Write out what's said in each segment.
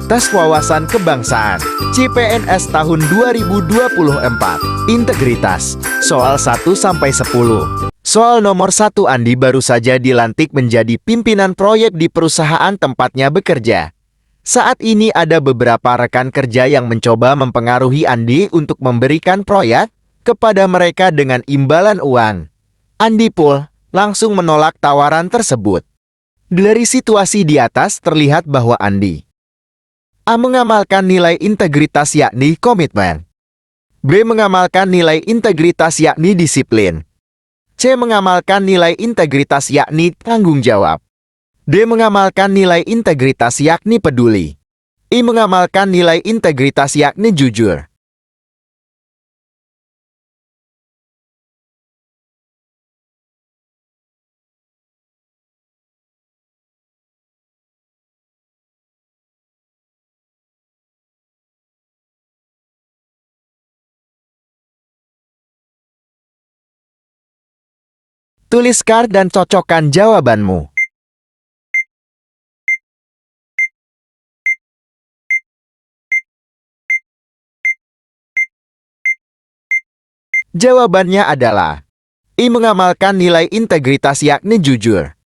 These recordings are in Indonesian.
Tes Wawasan Kebangsaan CPNS tahun 2024. Integritas. Soal 1-10. Soal nomor 1, Andi baru saja dilantik menjadi pimpinan proyek di perusahaan tempatnya bekerja. Saat ini ada beberapa rekan kerja yang mencoba mempengaruhi Andi untuk memberikan proyek kepada mereka dengan imbalan uang. Andi pun langsung menolak tawaran tersebut. Dari situasi di atas terlihat bahwa Andi A. mengamalkan nilai integritas yakni komitmen. B. mengamalkan nilai integritas yakni disiplin. C. mengamalkan nilai integritas yakni tanggung jawab. D. mengamalkan nilai integritas yakni peduli. I. mengamalkan nilai integritas yakni jujur. Tuliskan dan cocokkan jawabanmu. Jawabannya adalah I. mengamalkan nilai integritas yakni jujur.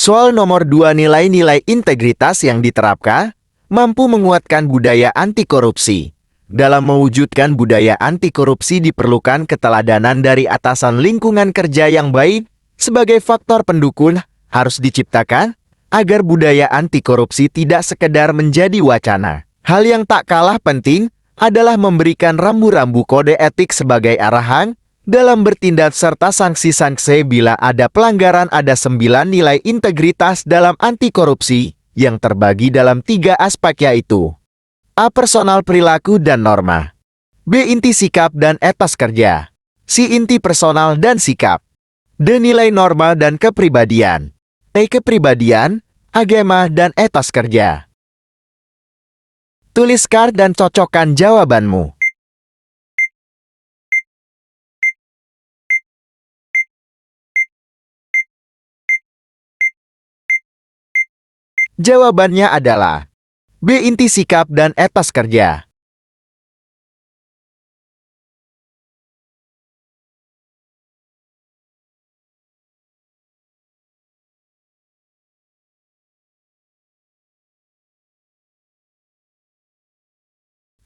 Soal nomor 2, nilai-nilai integritas yang diterapkan mampu menguatkan budaya anti korupsi. Dalam mewujudkan budaya anti korupsi diperlukan keteladanan dari atasan. Lingkungan kerja yang baik sebagai faktor pendukung harus diciptakan agar budaya anti korupsi tidak sekedar menjadi wacana. Hal yang tak kalah penting adalah memberikan rambu-rambu kode etik sebagai arahan dalam bertindak serta sanksi-sanksi bila ada pelanggaran. Ada 9 nilai integritas dalam anti korupsi yang terbagi dalam 3 aspek, yaitu A. personal perilaku dan norma. B. inti sikap dan etos kerja. C. inti personal dan sikap. D. nilai norma dan kepribadian. E. kepribadian, agama, dan etos kerja. Tuliskan dan cocokkan jawabanmu. Jawabannya adalah B. inti sikap dan etos kerja.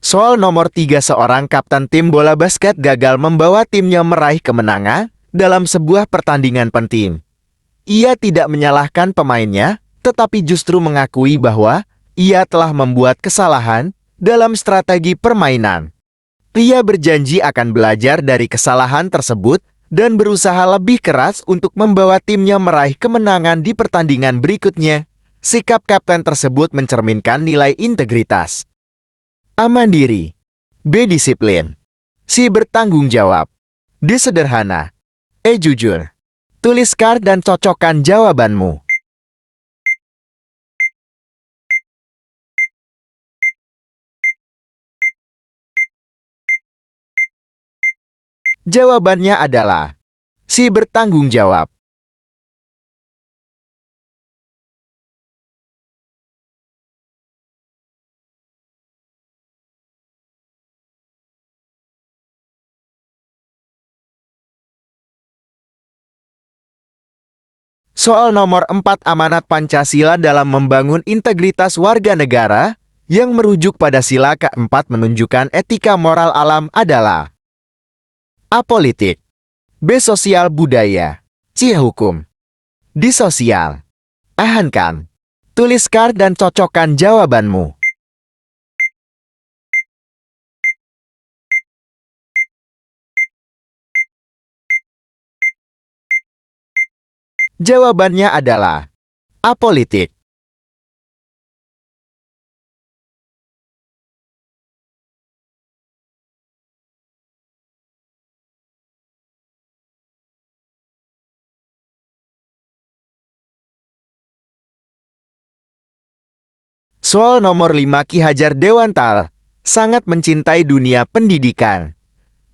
Soal nomor 3, seorang kapten tim bola basket gagal membawa timnya meraih kemenangan dalam sebuah pertandingan penting. Ia tidak menyalahkan pemainnya, tetapi justru mengakui bahwa ia telah membuat kesalahan dalam strategi permainan. Ia berjanji akan belajar dari kesalahan tersebut dan berusaha lebih keras untuk membawa timnya meraih kemenangan di pertandingan berikutnya. Sikap kapten tersebut mencerminkan nilai integritas. A. mandiri. B. disiplin. C. bertanggung jawab. D. sederhana. E. jujur. Tuliskan dan cocokkan jawabanmu. Jawabannya adalah C. bertanggung jawab. Soal nomor 4, amanat Pancasila dalam membangun integritas warga negara yang merujuk pada sila keempat menunjukkan etika moral alam adalah A. politik. B. sosial budaya. C. hukum. D. sosial. Ahankan. Tuliskan dan cocokkan jawabanmu. Jawabannya adalah A. politik. Soal nomor 5, Ki Hajar Dewantara sangat mencintai dunia pendidikan.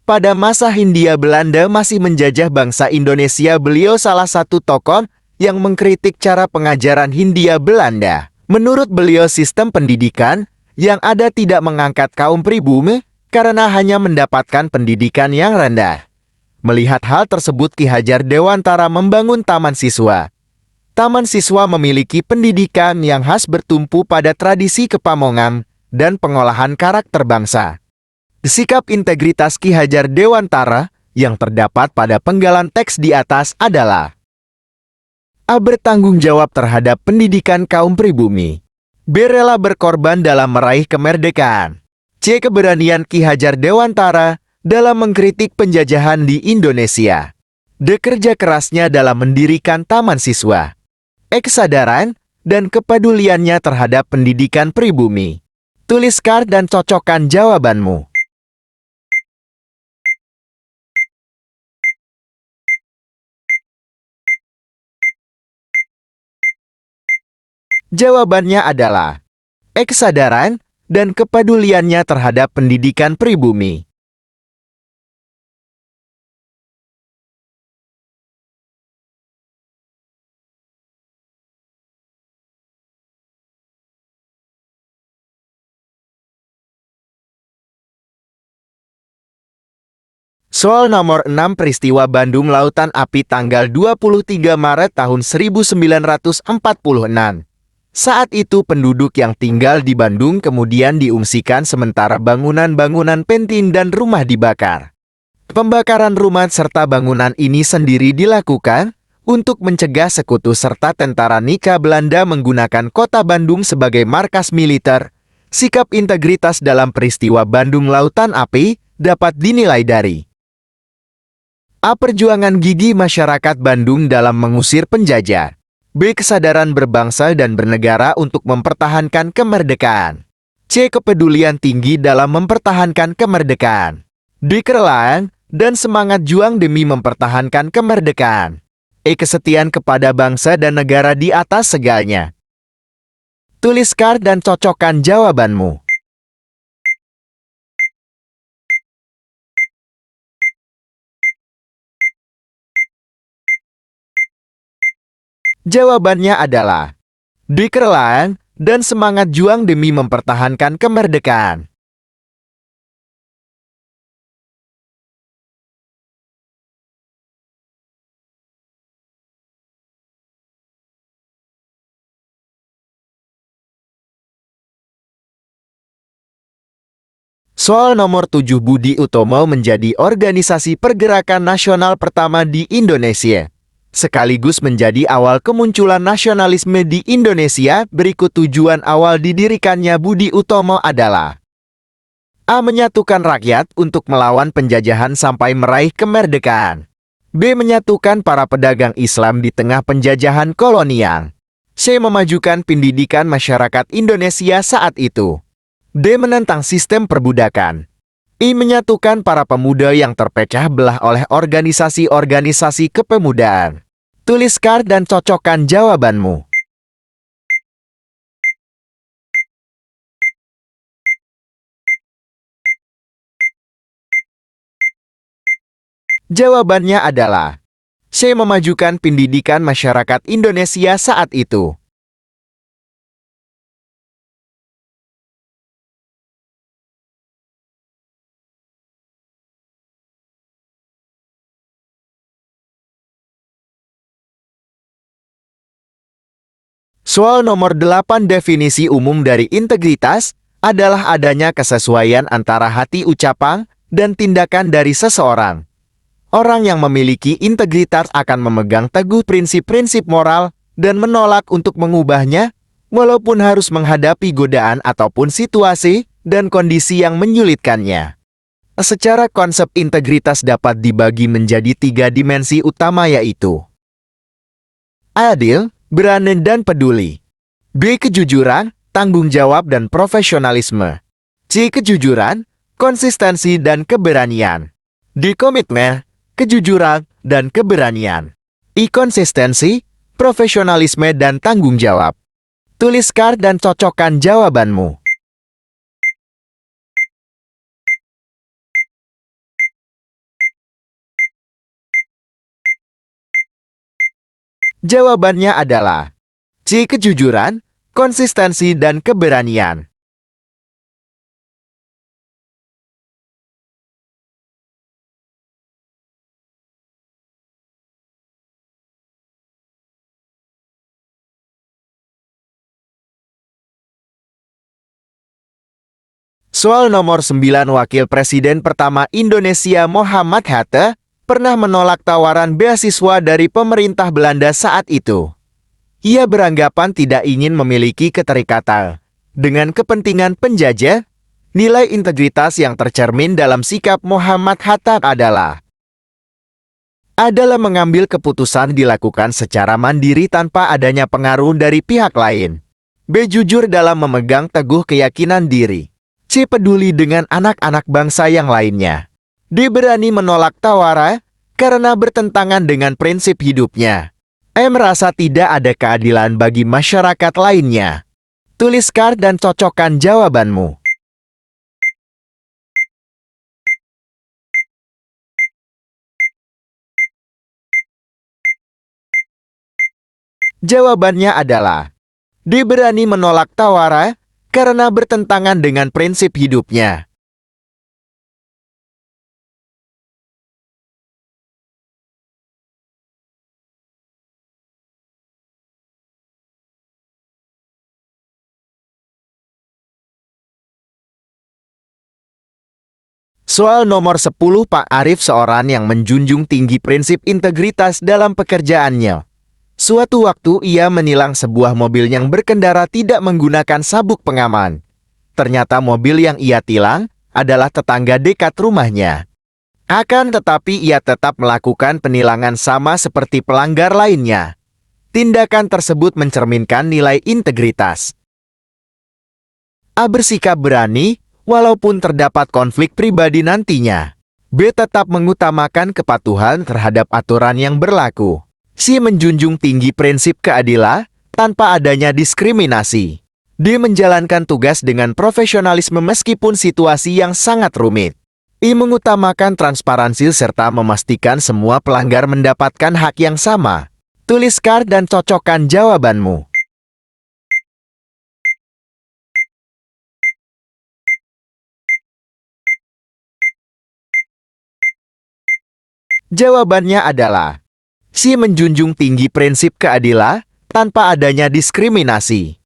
Pada masa Hindia Belanda masih menjajah bangsa Indonesia, beliau salah satu tokoh yang mengkritik cara pengajaran Hindia Belanda. Menurut beliau, sistem pendidikan yang ada tidak mengangkat kaum pribumi karena hanya mendapatkan pendidikan yang rendah. Melihat hal tersebut, Ki Hajar Dewantara membangun Taman Siswa. Taman Siswa memiliki pendidikan yang khas bertumpu pada tradisi kepamongan dan pengolahan karakter bangsa. Sikap integritas Ki Hajar Dewantara yang terdapat pada penggalan teks di atas adalah: A. Bertanggung jawab terhadap pendidikan kaum pribumi. B. Rela berkorban dalam meraih kemerdekaan. C. Keberanian Ki Hajar Dewantara dalam mengkritik penjajahan di Indonesia. D. Kerja kerasnya dalam mendirikan Taman Siswa. E. Kesadaran dan kepeduliannya terhadap pendidikan pribumi. Tuliskan dan cocokkan jawabanmu. Jawabannya adalah E. Kesadaran dan kepeduliannya terhadap pendidikan pribumi. Soal nomor 6, peristiwa Bandung Lautan Api tanggal 23 Maret tahun 1946. Saat itu penduduk yang tinggal di Bandung kemudian diungsikan sementara bangunan-bangunan penting dan rumah dibakar. Pembakaran rumah serta bangunan ini sendiri dilakukan untuk mencegah sekutu serta tentara Nika Belanda menggunakan kota Bandung sebagai markas militer. Sikap integritas dalam peristiwa Bandung Lautan Api dapat dinilai dari: A. Perjuangan gigih masyarakat Bandung dalam mengusir penjajah. B. Kesadaran berbangsa dan bernegara untuk mempertahankan kemerdekaan. C. Kepedulian tinggi dalam mempertahankan kemerdekaan. D. Kerelaan dan semangat juang demi mempertahankan kemerdekaan. E. Kesetiaan kepada bangsa dan negara di atas segalanya. Tuliskan dan cocokkan jawabanmu. Jawabannya adalah D. Kerelaan dan semangat juang demi mempertahankan kemerdekaan. Soal nomor 7, Budi Utomo menjadi organisasi pergerakan nasional pertama di Indonesia, sekaligus menjadi awal kemunculan nasionalisme di Indonesia. Berikut tujuan awal didirikannya Budi Utomo adalah: A. Menyatukan rakyat untuk melawan penjajahan sampai meraih kemerdekaan. B. Menyatukan para pedagang Islam di tengah penjajahan kolonial. C. Memajukan pendidikan masyarakat Indonesia saat itu. D. Menentang sistem perbudakan. I. Menyatukan para pemuda yang terpecah belah oleh organisasi-organisasi kepemudaan. Tuliskan dan cocokkan jawabanmu. Jawabannya adalah C. Memajukan pendidikan masyarakat Indonesia saat itu. Soal nomor 8, definisi umum dari integritas adalah adanya kesesuaian antara hati, ucapan, dan tindakan dari seseorang. Orang yang memiliki integritas akan memegang teguh prinsip-prinsip moral dan menolak untuk mengubahnya, walaupun harus menghadapi godaan ataupun situasi dan kondisi yang menyulitkannya. Secara konsep integritas dapat dibagi menjadi 3 dimensi utama, yaitu adil, berani dan peduli. B. Kejujuran, tanggung jawab dan profesionalisme. C. Kejujuran, konsistensi dan keberanian. D. Komitmen, kejujuran dan keberanian. I. Konsistensi, profesionalisme dan tanggung jawab. Tuliskan dan cocokkan jawabanmu. Jawabannya adalah C. Kejujuran, konsistensi, dan keberanian. Soal nomor 9, Wakil Presiden pertama Indonesia Muhammad Hatta pernah menolak tawaran beasiswa dari pemerintah Belanda saat itu. Ia beranggapan tidak ingin memiliki keterikatan dengan kepentingan penjajah. Nilai integritas yang tercermin dalam sikap Muhammad Hatta adalah mengambil keputusan dilakukan secara mandiri tanpa adanya pengaruh dari pihak lain. B. Jujur dalam memegang teguh keyakinan diri. C. Peduli dengan anak-anak bangsa yang lainnya. D. Berani menolak tawaran karena bertentangan dengan prinsip hidupnya. E. Merasa tidak ada keadilan bagi masyarakat lainnya. Tuliskan dan cocokkan jawabanmu. Jawabannya adalah D. Berani menolak tawaran karena bertentangan dengan prinsip hidupnya. Soal nomor 10, Pak Arif seorang yang menjunjung tinggi prinsip integritas dalam pekerjaannya. Suatu waktu ia menilang sebuah mobil yang berkendara tidak menggunakan sabuk pengaman. Ternyata mobil yang ia tilang adalah tetangga dekat rumahnya. Akan tetapi ia tetap melakukan penilangan sama seperti pelanggar lainnya. Tindakan tersebut mencerminkan nilai integritas. A. Bersikap berani, walaupun terdapat konflik pribadi nantinya. B. Tetap mengutamakan kepatuhan terhadap aturan yang berlaku. C. Menjunjung tinggi prinsip keadilan tanpa adanya diskriminasi. D. Menjalankan tugas dengan profesionalisme meskipun situasi yang sangat rumit. I. Mengutamakan transparansi serta memastikan semua pelanggar mendapatkan hak yang sama. Tuliskan dan cocokkan jawabanmu. Jawabannya adalah C. Menjunjung tinggi prinsip keadilan tanpa adanya diskriminasi.